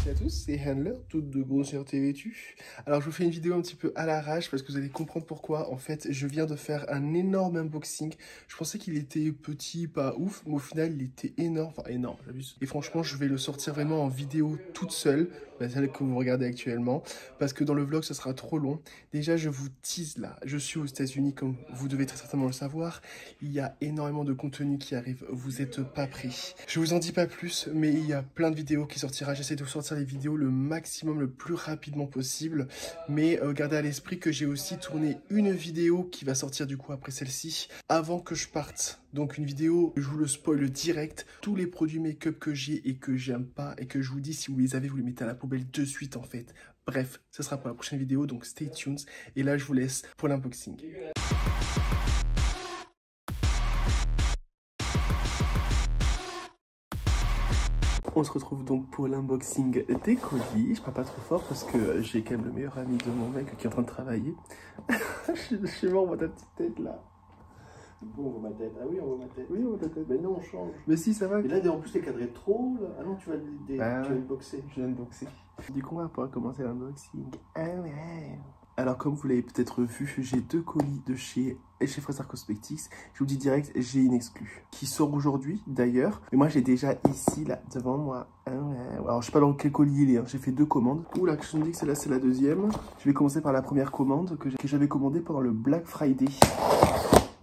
Salut à tous, c'est Handler, toute de grossièreté vêtue. Alors je vous fais une vidéo un petit peu à l'arrache parce que vous allez comprendre pourquoi. En fait, je viens de faire un énorme unboxing. Je pensais qu'il était petit, pas ouf, mais au final il était énorme, enfin énorme, j'abuse. Et franchement, je vais le sortir vraiment en vidéo toute seule, celle que vous regardez actuellement, parce que dans le vlog, ça sera trop long. Déjà, je vous tease là, je suis aux États-Unis comme vous devez très certainement le savoir. Il y a énormément de contenu qui arrive, vous n'êtes pas pris. Je vous en dis pas plus, mais il y a plein de vidéos qui sortira. J'essaie de sortir les vidéos le maximum, le plus rapidement possible. Mais gardez à l'esprit que j'ai aussi tourné une vidéo qui va sortir du coup après celle-ci, avant que je parte. Donc une vidéo, je vous le spoil direct, tous les produits make-up que j'ai et que j'aime pas et que je vous dis, si vous les avez, vous les mettez à la poubelle de suite en fait. Bref, ce sera pour la prochaine vidéo, donc stay tuned. Et là, je vous laisse pour l'unboxing. On se retrouve donc pour l'unboxing des colis. Je parle pas trop fort parce que j'ai quand même le meilleur ami de mon mec qui est en train de travailler. je suis mort, on voit ta petite tête là. Bon, on voit ma tête. Ah oui, on voit ma tête. Oui, on voit ta tête. Mais non, on change. Mais si, ça va. Et là, en plus, t'es cadré trop. Là. Ah non, tu vas tu vas unboxer. Je vais unboxer. Du coup, on va pouvoir commencer l'unboxing. Ah ouais. Alors, comme vous l'avez peut-être vu, j'ai deux colis de chez Fraser Cosmetics. Je vous dis direct, j'ai une exclue qui sort aujourd'hui d'ailleurs. Mais moi, j'ai déjà ici, là, devant moi. Ah ouais. Alors, je sais pas dans quel colis il est. Hein. J'ai fait deux commandes. Ouh, là, je me dis que celle-là, c'est la deuxième. Je vais commencer par la première commande que j'avais commandée pendant le Black Friday.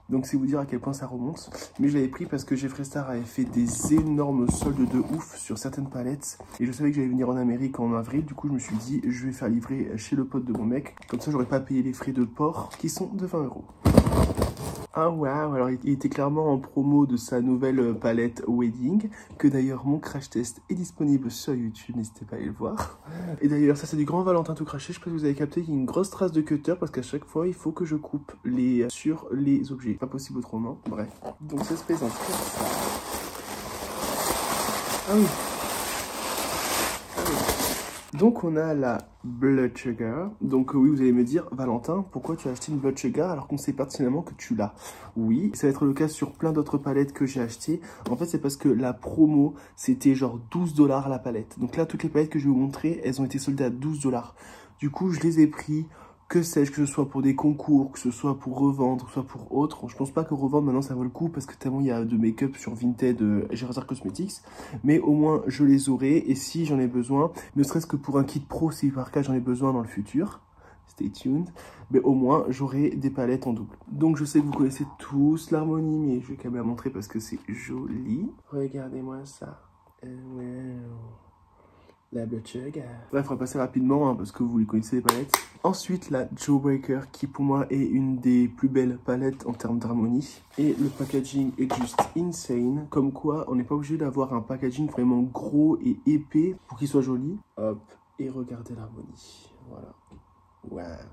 Donc c'est vous dire à quel point ça remonte. Mais je l'avais pris parce que Jeffree Star avait fait des énormes soldes de ouf sur certaines palettes. Et je savais que j'allais venir en Amérique en avril. Du coup je me suis dit je vais faire livrer chez le pote de mon mec. Comme ça j'aurais pas payé les frais de port qui sont de 20 €. Ah waouh, alors il était clairement en promo de sa nouvelle palette Wedding, que d'ailleurs mon crash test est disponible sur YouTube, n'hésitez pas à aller le voir. Et d'ailleurs ça c'est du grand Valentin tout craché, je sais pas si vous avez capté qu'il y a une grosse trace de cutter parce qu'à chaque fois il faut que je coupe sur les objets, pas possible autrement, bref. Donc ça se présente comme ça. Ah oui. Donc on a la Blood Sugar. Donc oui, vous allez me dire, Valentin, pourquoi tu as acheté une Blood Sugar alors qu'on sait pertinemment que tu l'as? Oui, ça va être le cas sur plein d'autres palettes que j'ai achetées. En fait, c'est parce que la promo, c'était genre 12 $ la palette. Donc là, toutes les palettes que je vais vous montrer, elles ont été soldées à 12 $. Du coup, je les ai pris. Que sais-je, que ce soit pour des concours, que ce soit pour revendre, que ce soit pour autre. Je pense pas que revendre maintenant ça vaut le coup parce que tellement il y a de make-up sur Vinted chez Fraser Cosmetics. Mais au moins je les aurai et si j'en ai besoin, ne serait-ce que pour un kit pro, si par cas j'en ai besoin dans le futur, stay tuned, mais au moins j'aurai des palettes en double. Donc je sais que vous connaissez tous l'harmonie, mais je vais quand même la montrer parce que c'est joli. Regardez-moi ça. La Blood Sugar. Bref, on va passer rapidement hein, parce que vous les connaissez les palettes. Ensuite, la Jawbreaker qui pour moi est une des plus belles palettes en termes d'harmonie. Et le packaging est juste insane. Comme quoi, on n'est pas obligé d'avoir un packaging vraiment gros et épais pour qu'il soit joli. Hop, et regardez l'harmonie. Voilà. Waouh.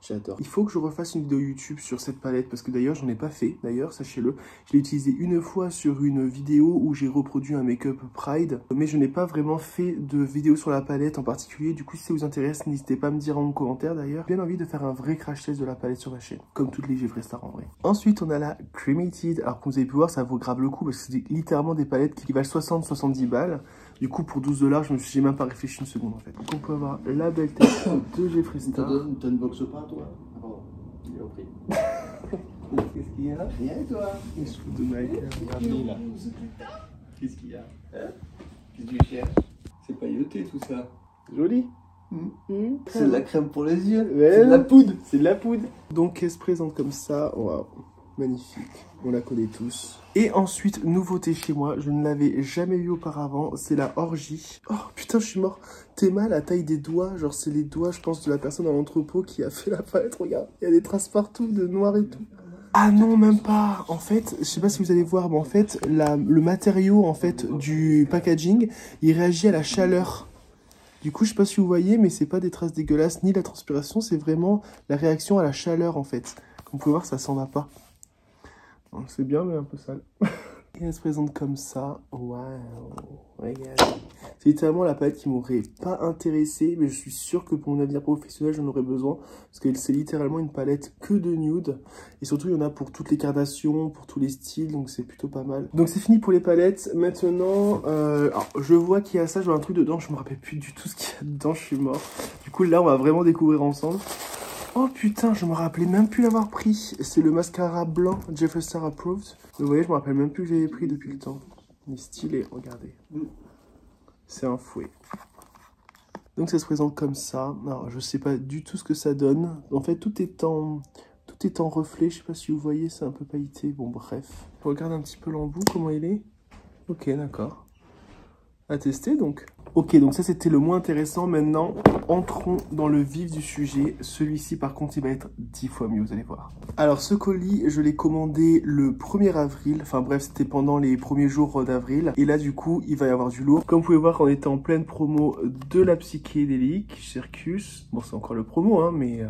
J'adore. Il faut que je refasse une vidéo YouTube sur cette palette parce que d'ailleurs j'en ai pas fait, d'ailleurs sachez-le. Je l'ai utilisé une fois sur une vidéo où j'ai reproduit un make-up Pride, mais je n'ai pas vraiment fait de vidéo sur la palette en particulier. Du coup si ça vous intéresse, n'hésitez pas à me dire en commentaire d'ailleurs. J'ai bien envie de faire un vrai crash test de la palette sur ma chaîne, comme toutes les Jeffree Star en vrai. Ensuite on a la Cremated. Alors comme vous avez pu voir, ça vaut grave le coup parce que c'est littéralement des palettes qui valent 60-70 balles. Du coup, pour 12 $, j'ai même pas réfléchi une seconde en fait. Donc, on peut avoir la belle tête de Jeffree Star. T'unboxes pas, toi? Ah bon, il est au prix. Qu'est-ce qu'il y a? Rien, toi? Il se fout de ma gueule. Regardez là. Qu'est-ce qu'il y a? Hein? Qu'est-ce que tu cherches? C'est pailleté tout ça. Joli. C'est de la crème pour les yeux. Ouais. C'est de la poudre. C'est de la poudre. Donc, elle se présente comme ça. Waouh. Magnifique. On la connaît tous. Et ensuite, nouveauté chez moi, je ne l'avais jamais vu auparavant, c'est la Orgie. Oh putain, je suis mort. Théma, la taille des doigts, genre c'est les doigts, je pense, de la personne dans l'entrepôt qui a fait la palette. Regarde, il y a des traces partout de noir et tout. Ah non, même pas. En fait, je sais pas si vous allez voir, mais en fait, le matériau en fait du packaging, il réagit à la chaleur. Du coup, je sais pas si vous voyez, mais c'est pas des traces dégueulasses ni la transpiration, c'est vraiment la réaction à la chaleur en fait. Comme vous pouvez voir, ça s'en va pas. C'est bien, mais un peu sale. Et elle se présente comme ça. Waouh, regarde. C'est littéralement la palette qui m'aurait pas intéressée, mais je suis sûr que pour mon avenir professionnel, j'en aurais besoin. Parce que c'est littéralement une palette que de nude. Et surtout, il y en a pour toutes les carnations, pour tous les styles, donc c'est plutôt pas mal. Donc c'est fini pour les palettes. Maintenant, alors, je vois qu'il y a ça, je vois un truc dedans, je me rappelle plus du tout ce qu'il y a dedans, je suis mort. Du coup, là, on va vraiment découvrir ensemble. Oh putain, je me rappelais même plus l'avoir pris. C'est le mascara blanc Jeffree Star Approved. Vous voyez, je me rappelle même plus que j'avais pris depuis le temps. Il est stylé, regardez. C'est un fouet. Donc ça se présente comme ça. Alors je sais pas du tout ce que ça donne. En fait tout est en reflet. Je sais pas si vous voyez, c'est un peu pailleté. Bon bref. Je regarde un petit peu l'embout, comment il est. Ok, d'accord. À tester donc. Ok, donc ça c'était le moins intéressant. Maintenant, entrons dans le vif du sujet. Celui-ci par contre, il va être 10 fois mieux, vous allez voir. Alors ce colis, je l'ai commandé le 1er avril. Enfin bref, c'était pendant les premiers jours d'avril. Et là du coup, il va y avoir du lourd. Comme vous pouvez voir, on était en pleine promo de la psychédélique, Circus. Bon, c'est encore le promo, hein, mais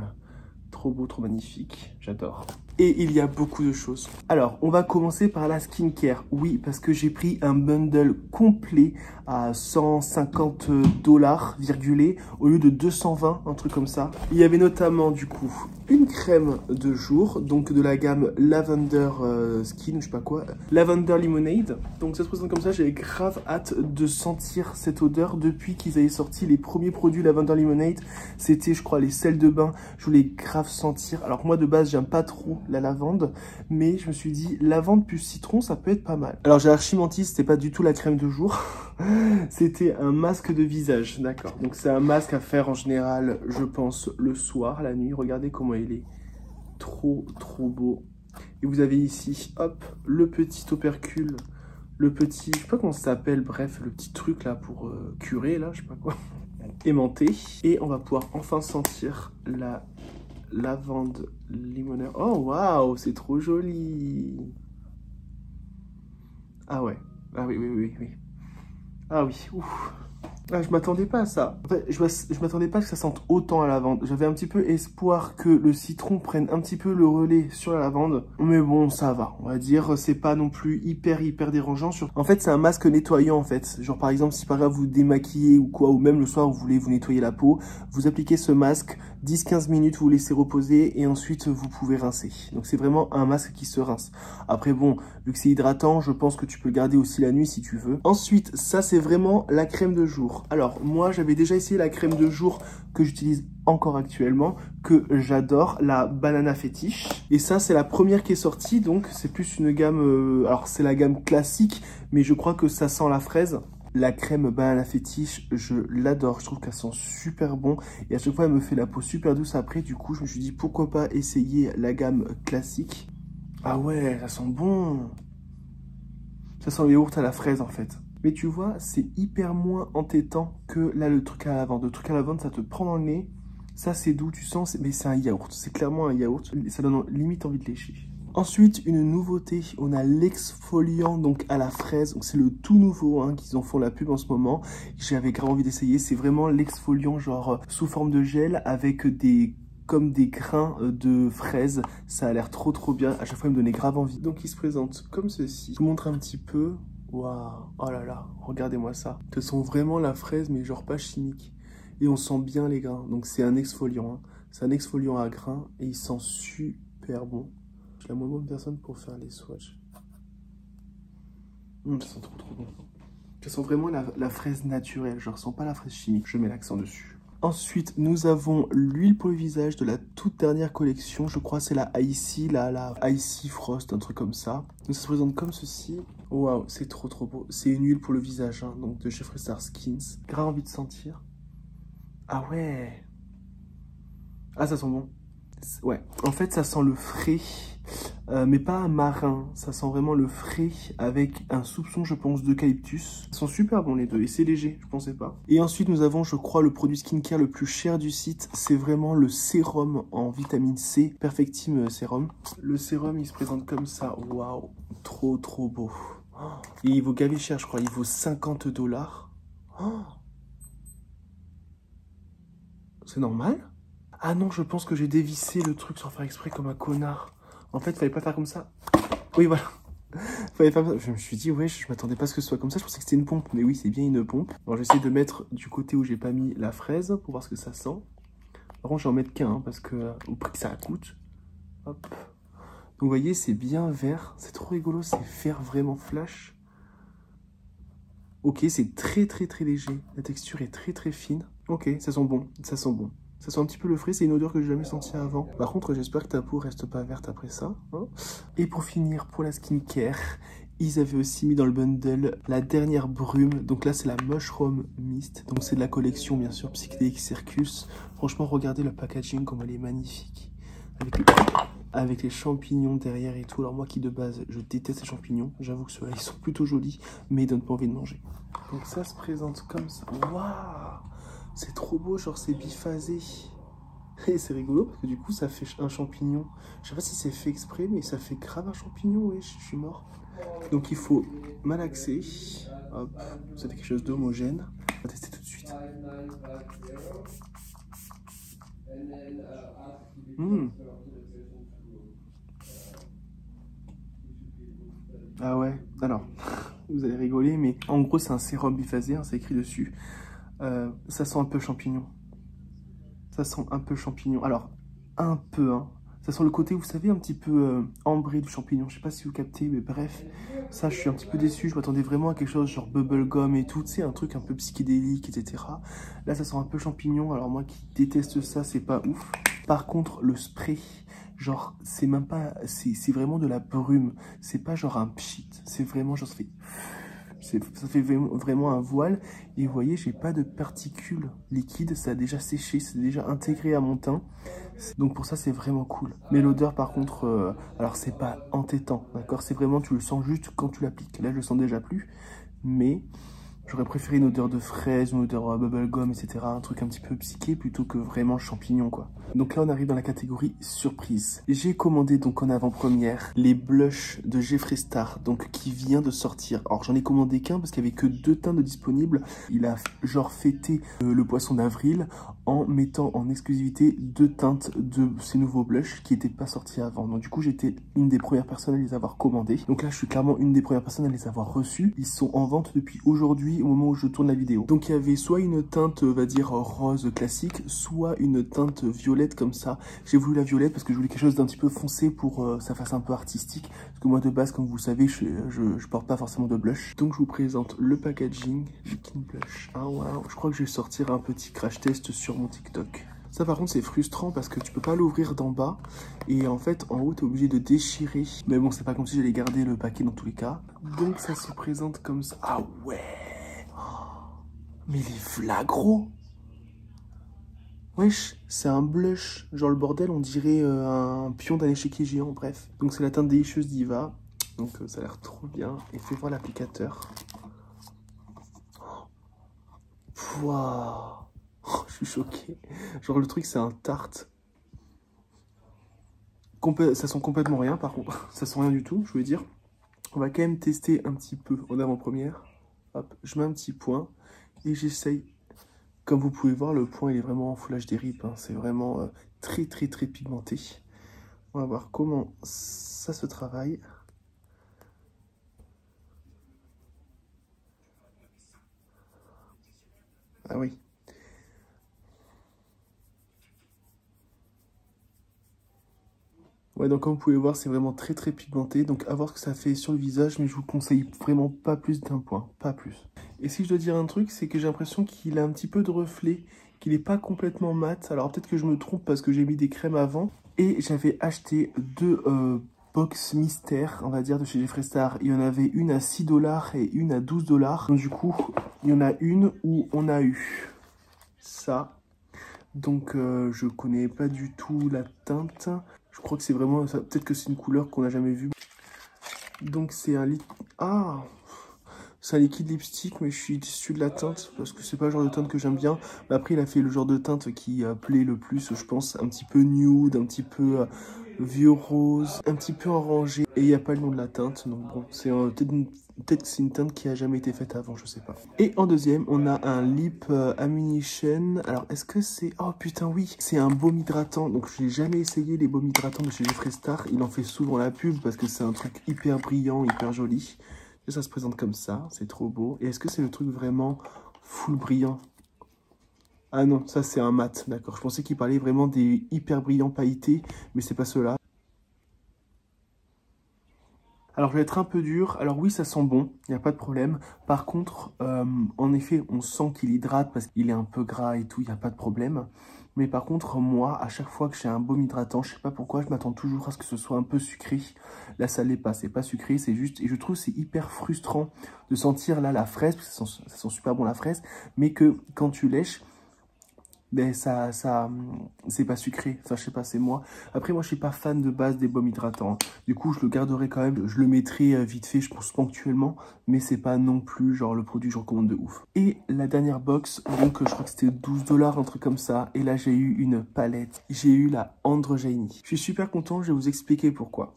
trop beau, trop magnifique. J'adore. Et il y a beaucoup de choses. Alors, on va commencer par la skincare. Oui, parce que j'ai pris un bundle complet à 150 $ virgulé au lieu de 220, un truc comme ça. Il y avait notamment, du coup, une crème de jour, donc de la gamme Lavender Skin, ou je sais pas quoi, Lavender Lemonade. Donc ça se présente comme ça, j'avais grave hâte de sentir cette odeur depuis qu'ils avaient sorti les premiers produits Lavender Lemonade. C'était, je crois, les sels de bain. Je voulais grave sentir. Alors moi, de base, j'aime pas trop la lavande, mais je me suis dit lavande plus citron, ça peut être pas mal. Alors j'ai archi menti, c'était pas du tout la crème de jour, c'était un masque de visage, d'accord. Donc c'est un masque à faire en général, je pense, le soir, la nuit. Regardez comment il est, trop beau. Et vous avez ici, hop, le petit opercule, le petit, je sais pas comment ça s'appelle, bref, le petit truc là pour curer, là, je sais pas quoi, aimanté. Et on va pouvoir enfin sentir la lavande limonade. Oh waouh, c'est trop joli. Ah ouais. Ah oui. Ah oui, ouf. Ah, je m'attendais pas à ça. En fait, je m'attendais pas que ça sente autant la lavande. J'avais un petit peu espoir que le citron prenne un petit peu le relais sur la lavande. Mais bon, ça va. On va dire, c'est pas non plus hyper dérangeant. En fait, c'est un masque nettoyant, en fait. Genre, par exemple, si par exemple vous démaquillez ou quoi, ou même le soir, vous voulez vous nettoyer la peau, vous appliquez ce masque, 10-15 minutes, vous laissez reposer et ensuite, vous pouvez rincer. Donc, c'est vraiment un masque qui se rince. Après, bon, vu que c'est hydratant, je pense que tu peux le garder aussi la nuit si tu veux. Ensuite, ça, c'est vraiment la crème de jour. Alors, moi, j'avais déjà essayé la crème de jour que j'utilise encore actuellement, que j'adore, la Banana Fétiche. Et ça, c'est la première qui est sortie, donc c'est plus une gamme... alors, c'est la gamme classique, mais je crois que ça sent la fraise. La crème Banana Fétiche, je l'adore, je trouve qu'elle sent super bon. Et à chaque fois, elle me fait la peau super douce après. Du coup, je me suis dit, pourquoi pas essayer la gamme classique. Ah ouais, ça sent bon. Ça sent le yaourt à la fraise, en fait. Mais tu vois, c'est hyper moins entêtant que là, le truc à la lavande. Le truc à la lavande, ça te prend dans le nez. Ça, c'est doux, tu sens, mais c'est un yaourt. C'est clairement un yaourt. Ça donne limite envie de lécher. Ensuite, une nouveauté, on a l'exfoliant donc à la fraise. Donc c'est le tout nouveau hein, qu'ils en font la pub en ce moment. J'avais grave envie d'essayer. C'est vraiment l'exfoliant genre sous forme de gel avec comme des grains de fraises. Ça a l'air trop bien. À chaque fois, il me donnait grave envie. Donc, il se présente comme ceci. Je vous montre un petit peu. Waouh, oh là là, regardez-moi ça. Ce sont vraiment la fraise, mais genre pas chimique. Et on sent bien les grains. Donc c'est un exfoliant. Hein. C'est un exfoliant à grains et il sent super bon. Je suis la moins bonne personne pour faire les swatchs. Ça sent trop bon. Ça sent vraiment la fraise naturelle. Je ressens pas la fraise chimique. Je mets l'accent dessus. Ensuite, nous avons l'huile pour le visage de la toute dernière collection. Je crois que c'est la Icy, la Icy Frost, un truc comme ça. Donc ça se présente comme ceci. Waouh, c'est trop beau. C'est une huile pour le visage, hein, donc de Jeffree Star Skins. Grave envie de sentir. Ah ouais. Ah, ça sent bon. Ouais, en fait, ça sent le frais, mais pas un marin. Ça sent vraiment le frais avec un soupçon, je pense, d'eucalyptus. Ils sont super bons les deux et c'est léger, je pensais pas. Et ensuite, nous avons, je crois, le produit skincare le plus cher du site. C'est vraiment le sérum en vitamine C, Perfectime Sérum. Le sérum, il se présente comme ça. Waouh, trop beau. Et il vaut gavé cher, je crois. Il vaut 50 $. Oh. C'est normal ? Ah non, je pense que j'ai dévissé le truc sans faire exprès comme un connard. En fait, il fallait pas faire comme ça. Oui, voilà. Je me suis dit, ouais, je m'attendais pas à ce que ce soit comme ça. Je pensais que c'était une pompe. Mais oui, c'est bien une pompe. Alors, j'essaie de mettre du côté où j'ai pas mis la fraise pour voir ce que ça sent. Par contre, je vais en mettre qu'un hein, parce que au prix que ça coûte. Hop. Donc, vous voyez, c'est bien vert. C'est trop rigolo. C'est vert vraiment flash. Ok, c'est très léger. La texture est très fine. Ok, ça sent bon. Ça sent bon. Ça sent un petit peu le frais, c'est une odeur que j'ai jamais sentie avant. Par contre, j'espère que ta peau reste pas verte après ça. Hein. Et pour finir, pour la skincare, ils avaient aussi mis dans le bundle la dernière brume. Donc là, c'est la Mushroom Mist. Donc c'est de la collection, bien sûr, Psychedelic Circus. Franchement, regardez le packaging, comme elle est magnifique. Avec les champignons derrière et tout. Alors moi qui de base, je déteste les champignons. J'avoue que ceux-là, ils sont plutôt jolis, mais ils donnent pas envie de manger. Donc ça se présente comme ça. Waouh! C'est trop beau, genre c'est biphasé. Et c'est rigolo parce que du coup ça fait un champignon. Je sais pas si c'est fait exprès, mais ça fait grave un champignon, ouais, je suis mort. Donc il faut malaxer. Hop, ça fait quelque chose d'homogène. On va tester tout de suite. Ah ouais, alors, vous allez rigoler, mais en gros c'est un sérum biphasé, hein, c'est écrit dessus. Ça sent un peu champignon. Ça sent un peu champignon. Alors, un peu, hein. Ça sent le côté, vous savez, un petit peu ambré du champignon. Je sais pas si vous captez, mais bref. Ça, je suis un petit peu déçu. Je m'attendais vraiment à quelque chose genre bubblegum et tout. Tu sais, un truc un peu psychédélique, etc. Là, ça sent un peu champignon. Alors, moi qui déteste ça, c'est pas ouf. Par contre, le spray, genre, c'est même pas... C'est vraiment de la brume. C'est pas genre un pchit. C'est vraiment genre, ça fait vraiment un voile. Et vous voyez, j'ai pas de particules liquides. Ça a déjà séché, c'est déjà intégré à mon teint. Donc pour ça, c'est vraiment cool. Mais l'odeur, par contre, alors c'est pas entêtant, d'accord? C'est vraiment, tu le sens juste quand tu l'appliques. Là, je le sens déjà plus. Mais j'aurais préféré une odeur de fraise, une odeur bubblegum, etc. Un truc un petit peu psyché plutôt que vraiment champignon, quoi. Donc là, on arrive dans la catégorie surprise. J'ai commandé donc en avant-première les blushs de Jeffree Star, donc qui vient de sortir. Alors j'en ai commandé qu'un parce qu'il n'y avait que 2 teintes de disponibles. Il a genre fêté le poisson d'avril en mettant en exclusivité 2 teintes de ces nouveaux blushs qui n'étaient pas sortis avant. Donc du coup, j'étais une des premières personnes à les avoir commandés. Donc là, je suis clairement une des premières personnes à les avoir reçus. Ils sont en vente depuis aujourd'hui au moment où je tourne la vidéo. Donc il y avait soit une teinte, on va dire, rose classique, soit une teinte violette comme ça. J'ai voulu la violette parce que je voulais quelque chose d'un petit peu foncé pour ça fasse un peu artistique. Parce que moi de base, comme vous le savez, je porte pas forcément de blush. Donc je vous présente le packaging du King Blush. Ah waouh, je crois que je vais sortir un petit crash test sur mon TikTok. Ça par contre c'est frustrant parce que tu peux pas l'ouvrir d'en bas et en fait en haut tu es obligé de déchirer. Mais bon, c'est pas comme si j'allais garder le paquet dans tous les cas. Donc ça se présente comme ça. Ah ouais, mais il est flagro. Wesh, c'est un blush. Genre le bordel, on dirait un pion d'un échiquier géant, bref. Donc c'est la teinte délicieuse d'Iva. Donc ça a l'air trop bien. Et fais voir l'applicateur. Waouh. Je suis choqué. Genre le truc, c'est un tarte. Ça sent complètement rien, par contre. Ça sent rien du tout, je veux dire. On va quand même tester un petit peu en avant-première. Hop, je mets un petit point. Et j'essaye. Comme vous pouvez voir, le point il est vraiment en Full HD RIP, hein. C'est vraiment très pigmenté. On va voir comment ça se travaille. Ah oui. Ouais, donc comme vous pouvez voir, c'est vraiment très pigmenté. Donc à voir ce que ça fait sur le visage, mais je vous conseille vraiment pas plus d'un point, pas plus. Et si je dois dire un truc, c'est que j'ai l'impression qu'il a un petit peu de reflet, qu'il n'est pas complètement mat. Alors peut-être que je me trompe parce que j'ai mis des crèmes avant. Et j'avais acheté 2 box mystères, on va dire, de chez Jeffree Star. Il y en avait une à 6 $ et une à 12 $. Donc du coup, il y en a une où on a eu ça. Donc je connais pas du tout la teinte. Je crois que c'est vraiment... Peut-être que c'est une couleur qu'on n'a jamais vue. Donc c'est un liquide... Ah, c'est un liquide lipstick, mais je suis déçu de la teinte parce que c'est pas le genre de teinte que j'aime bien. Mais après, il a fait le genre de teinte qui plaît le plus, je pense. Un petit peu nude, un petit peu vieux rose, un petit peu orangé. Et il n'y a pas le nom de la teinte. Donc bon, c'est peut-être que c'est une teinte qui a jamais été faite avant, je sais pas. Et en deuxième, on a un Lip Ammunition. Alors, est-ce que c'est... Oh putain, oui. C'est un baume hydratant. Donc, je n'ai jamais essayé les baumes hydratants de chez Jeffree Star. Il en fait souvent la pub parce que c'est un truc hyper brillant, hyper joli. Et ça se présente comme ça. C'est trop beau. Et est-ce que c'est le truc vraiment full brillant? Ah non, ça c'est un mat, d'accord. Je pensais qu'il parlait vraiment des hyper brillants pailletés, mais c'est pas ceux-là. Alors je vais être un peu dur. Alors oui, ça sent bon, il n'y a pas de problème. Par contre, en effet, on sent qu'il hydrate parce qu'il est un peu gras et tout, il n'y a pas de problème. Mais par contre, moi, à chaque fois que j'ai un baume hydratant, je sais pas pourquoi, je m'attends toujours à ce que ce soit un peu sucré. Là, ça l'est pas, c'est pas sucré, c'est juste... Et je trouve que c'est hyper frustrant de sentir là la fraise, parce que ça sent super bon la fraise, mais que quand tu lèches, mais c'est pas sucré, ça je sais pas, c'est moi. Après moi je suis pas fan de base des baumes hydratants, du coup je le garderai quand même, je le mettrai vite fait, je pense ponctuellement, mais c'est pas non plus genre le produit que je recommande de ouf. Et la dernière box, donc je crois que c'était 12 $, un truc comme ça, et là j'ai eu une palette, j'ai eu la Androgyny. Je suis super content, je vais vous expliquer pourquoi.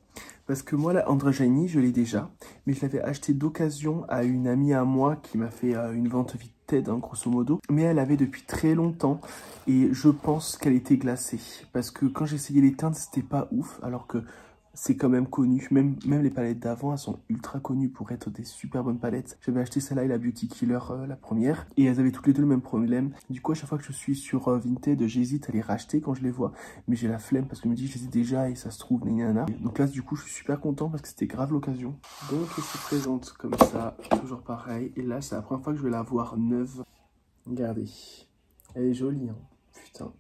Parce que moi, la Androgyny, je l'ai déjà, mais je l'avais acheté d'occasion à une amie à moi qui m'a fait une vente vite TED, hein, grosso modo. Mais elle avait depuis très longtemps et je pense qu'elle était glacée. Parce que quand j'ai essayé les teintes, c'était pas ouf, alors que c'est quand même connu. Même les palettes d'avant, elles sont ultra connues pour être des super bonnes palettes. J'avais acheté celle-là et la Beauty Killer, la première. Et elles avaient toutes les deux le même problème. Du coup, à chaque fois que je suis sur Vinted, j'hésite à les racheter quand je les vois. Mais j'ai la flemme parce que je me dis, je les ai déjà et ça se trouve, nanana. Donc là, du coup, je suis super content parce que c'était grave l'occasion. Donc, elle se présente comme ça, toujours pareil. Et là, c'est la première fois que je vais la voir neuve. Regardez. Elle est jolie, hein. Putain.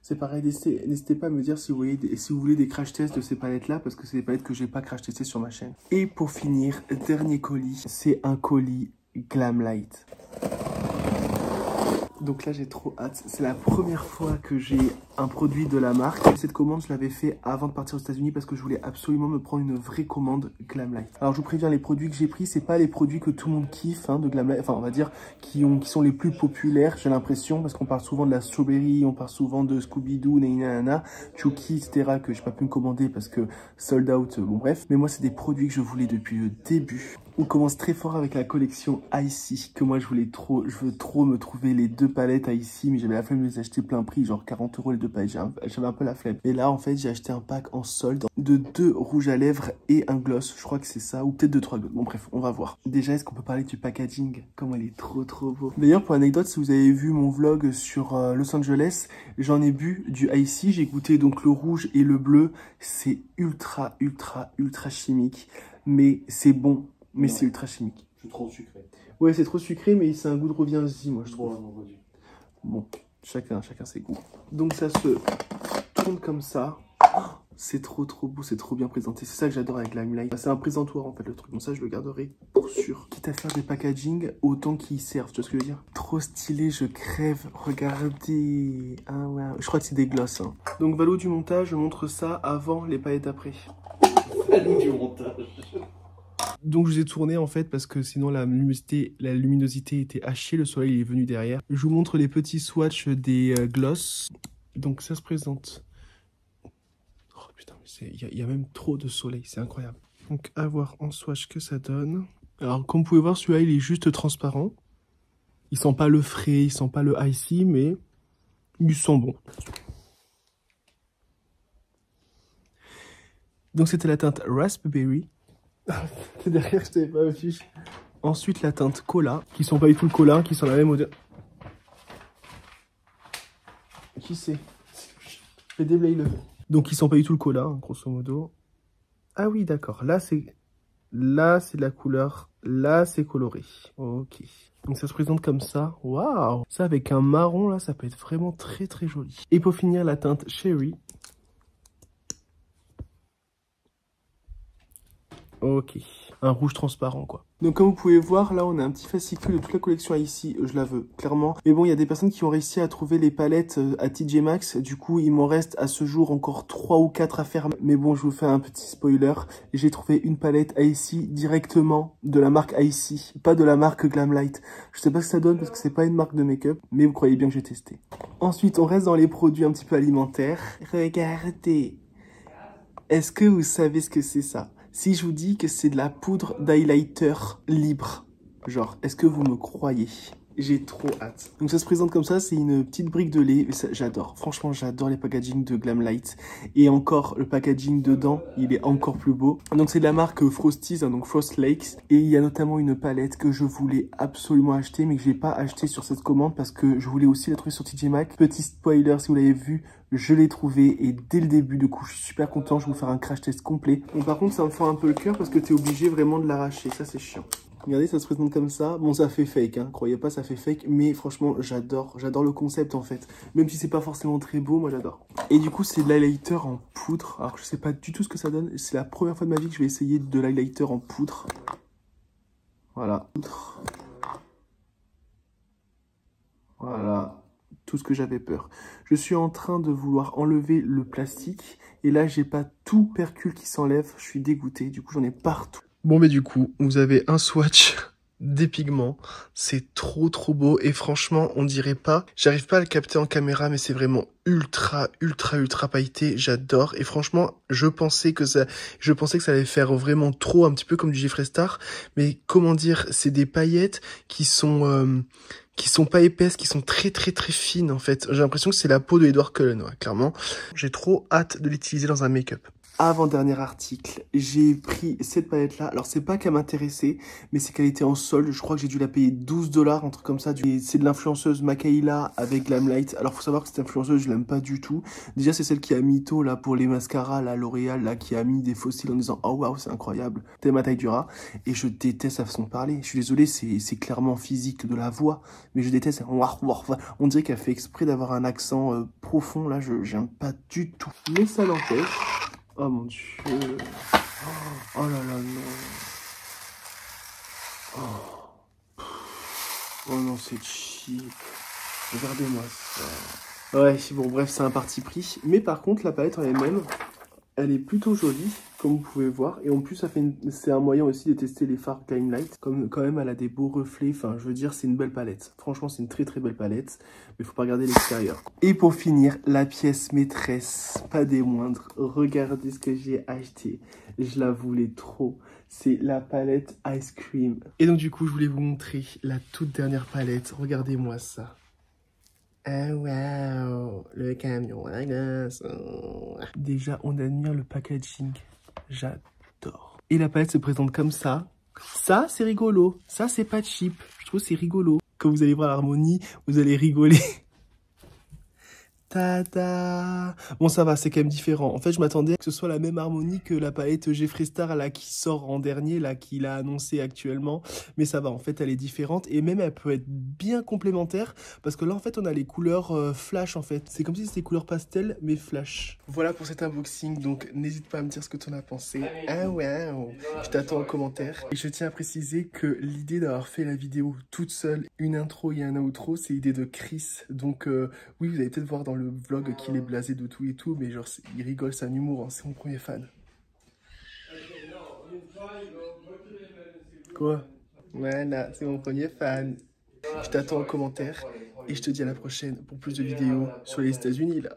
C'est pareil, n'hésitez pas à me dire si vous voulez des crash tests de ces palettes-là, parce que c'est des palettes que j'ai pas crash testées sur ma chaîne. Et pour finir, dernier colis, c'est un colis Glamlite. Donc là, j'ai trop hâte. C'est la première fois que j'ai un produit de la marque. Cette commande, je l'avais fait avant de partir aux États-Unis parce que je voulais absolument me prendre une vraie commande Glamlite. Alors, je vous préviens, les produits que j'ai pris, c'est pas les produits que tout le monde kiffe, hein, de Glamlite. Enfin, on va dire qui sont les plus populaires, j'ai l'impression, parce qu'on parle souvent de la Strawberry, on parle souvent de Scooby-Doo, nanana, Chucky, etc., que j'ai pas pu me commander parce que sold out, bon bref. Mais moi, c'est des produits que je voulais depuis le début. On commence très fort avec la collection Icy, que moi je veux trop me trouver les deux palettes Icy, mais j'avais la flemme de les acheter plein prix, genre 40 € les deux palettes, j'avais un peu la flemme. Et là en fait j'ai acheté un pack en solde de 2 rouges à lèvres et un gloss, je crois que c'est ça, ou peut-être 2-3 gloss, bon bref, on va voir. Déjà, est-ce qu'on peut parler du packaging? Comment elle est trop beau. D'ailleurs, pour anecdote, si vous avez vu mon vlog sur Los Angeles, j'en ai bu du Icy, j'ai goûté donc le rouge et le bleu, c'est ultra chimique, mais c'est bon. Mais c'est ultra chimique. C'est trop sucré. Ouais, c'est trop sucré, mais c'est un goût de revient-y, moi, je trouve. Ouais, bon, chacun ses goûts. Donc, ça se tourne comme ça. Oh, c'est trop beau, c'est trop bien présenté. C'est ça que j'adore avec Glamlite. C'est un présentoir, en fait, le truc. Comme ça, je le garderai pour sûr. Quitte à faire des packaging, autant qu'ils servent. Tu vois ce que je veux dire? Trop stylé, je crève. Regardez. Ah ouais, je crois que c'est des glosses. Hein. Donc, Valo du montage, je montre ça avant les paillettes après. Valo du montage. Donc je vous ai tourné en fait parce que sinon la luminosité était à chier, le soleil est venu derrière. Je vous montre les petits swatchs des gloss. Donc ça se présente. Oh putain, il y a même trop de soleil, c'est incroyable. Donc à voir en swatch que ça donne. Alors comme vous pouvez voir, celui-là il est juste transparent. Il sent pas le frais, il sent pas le icy, mais il sent bon. Donc c'était la teinte Raspberry. C'est derrière, je t'avais pas vu. Ensuite, la teinte Cola, qui sont pas du tout le cola, qui sont la même odeur. Qui c'est? Fais déblaye-le. Donc, ils sont pas du tout le cola, hein, grosso modo. Ah oui, d'accord. Là, c'est de la couleur. Là, c'est coloré. Ok. Donc, ça se présente comme ça. Waouh! Ça, avec un marron, là, ça peut être vraiment très joli. Et pour finir, la teinte Cherry. Ok, un rouge transparent quoi. Donc comme vous pouvez voir, là on a un petit fascicule de toute la collection ici, je la veux, clairement. Mais bon, il y a des personnes qui ont réussi à trouver les palettes à TJ Maxx, du coup il m'en reste à ce jour encore 3 ou 4 à faire. Mais bon, je vous fais un petit spoiler, j'ai trouvé une palette Icy directement de la marque Icy, pas de la marque Glamlite. Je sais pas ce que ça donne parce que c'est pas une marque de make-up, mais vous croyez bien que j'ai testé. Ensuite, on reste dans les produits un petit peu alimentaires. Regardez. Est-ce que vous savez ce que c'est ça? Si je vous dis que c'est de la poudre d'highlighter libre, genre, est-ce que vous me croyez? J'ai trop hâte. Donc ça se présente comme ça, c'est une petite brique de lait. J'adore. Franchement, j'adore les packaging de Glamlight. Et encore, le packaging dedans, il est encore plus beau. Donc c'est de la marque Frosties, hein, donc Frost Lakes. Et il y a notamment une palette que je voulais absolument acheter, mais que j'ai pas acheté sur cette commande parce que je voulais aussi la trouver sur TJ Maxx. Petit spoiler, si vous l'avez vu, je l'ai trouvé et dès le début, du coup, je suis super content. Je vais vous faire un crash test complet. Bon, par contre, ça me fait un peu le cœur parce que t'es obligé vraiment de l'arracher. Ça, c'est chiant. Regardez, ça se présente comme ça. Bon, ça fait fake, hein. Croyez pas, ça fait fake. Mais franchement, j'adore le concept, en fait. Même si c'est pas forcément très beau, moi, j'adore. Et du coup, c'est de l'highlighter en poudre. Alors, je sais pas du tout ce que ça donne. C'est la première fois de ma vie que je vais essayer de l'highlighter en poudre. Voilà. Voilà. Tout ce que j'avais peur. Je suis en train de vouloir enlever le plastique. Et là, j'ai pas tout percule qui s'enlève. Je suis dégoûté. Du coup, j'en ai partout. Bon, mais du coup, vous avez un swatch des pigments. C'est trop beau. Et franchement, on dirait pas... J'arrive pas à le capter en caméra, mais c'est vraiment ultra pailleté. J'adore. Et franchement, je pensais que ça allait faire vraiment trop, un petit peu comme du Jeffree Star. Mais comment dire, c'est des paillettes qui sont pas épaisses, qui sont très fines, en fait. J'ai l'impression que c'est la peau de Edward Cullen, ouais, clairement. J'ai trop hâte de l'utiliser dans un make-up. Avant-dernier article, j'ai pris cette palette-là. Alors, c'est pas qu'elle m'intéressait, mais c'est qu'elle était en solde. Je crois que j'ai dû la payer 12 $, un truc comme ça. C'est de l'influenceuse Makaila avec Glamlight. Alors, faut savoir que cette influenceuse, je l'aime pas du tout. Déjà, c'est celle qui a mytho, là, pour les mascaras, là, L'Oréal, là, qui a mis des fossiles en disant « Oh, waouh, c'est incroyable, t'es ma taille du rat ». Et je déteste sa façon de parler. Je suis désolé, c'est clairement physique de la voix, mais je déteste. On dirait qu'elle fait exprès d'avoir un accent profond, là, j'aime pas du tout. Mais ça n'empêche... Oh mon dieu. Oh là là, non. Oh non, c'est cheap. Regardez-moi ça. Ouais, bon, bref, c'est un parti pris. Mais par contre, la palette en elle-même, elle est plutôt jolie, comme vous pouvez voir. Et en plus, c'est un moyen aussi de tester les fards Glamlight. Comme quand même, elle a des beaux reflets. Enfin, je veux dire, c'est une belle palette. Franchement, c'est une très belle palette. Mais il faut pas regarder l'extérieur. Et pour finir, la pièce maîtresse, pas des moindres. Regardez ce que j'ai acheté. Je la voulais trop. C'est la palette Ice Cream. Et donc, du coup, je voulais vous montrer la toute dernière palette. Regardez-moi ça. Ah waouh, le camion à glace. Déjà, on admire le packaging. J'adore. Et la palette se présente comme ça. Ça, c'est rigolo. Ça, c'est pas cheap. Je trouve que c'est rigolo. Quand vous allez voir l'harmonie, vous allez rigoler. Tada! Bon, ça va, c'est quand même différent. En fait, je m'attendais à que ce soit la même harmonie que la palette Jeffree Star, là, qui sort en dernier, là, qu'il a annoncé actuellement. Mais ça va, en fait, elle est différente. Et même, elle peut être bien complémentaire. Parce que là, en fait, on a les couleurs flash, en fait. C'est comme si c'était couleurs pastel, mais flash. Voilà pour cet unboxing. Donc, n'hésite pas à me dire ce que tu en as pensé. Ah ouais, je t'attends en commentaire. Et je tiens à préciser que l'idée d'avoir fait la vidéo toute seule, une intro et un outro, c'est l'idée de Chris. Donc, oui, vous allez peut-être voir dans le vlog qu'il est blasé de tout et tout, mais genre, il rigole, c'est un humour, hein, c'est mon premier fan. Quoi? Voilà, c'est mon premier fan. Je t'attends en commentaire et je te dis à la prochaine pour plus de vidéos sur les États-Unis, là.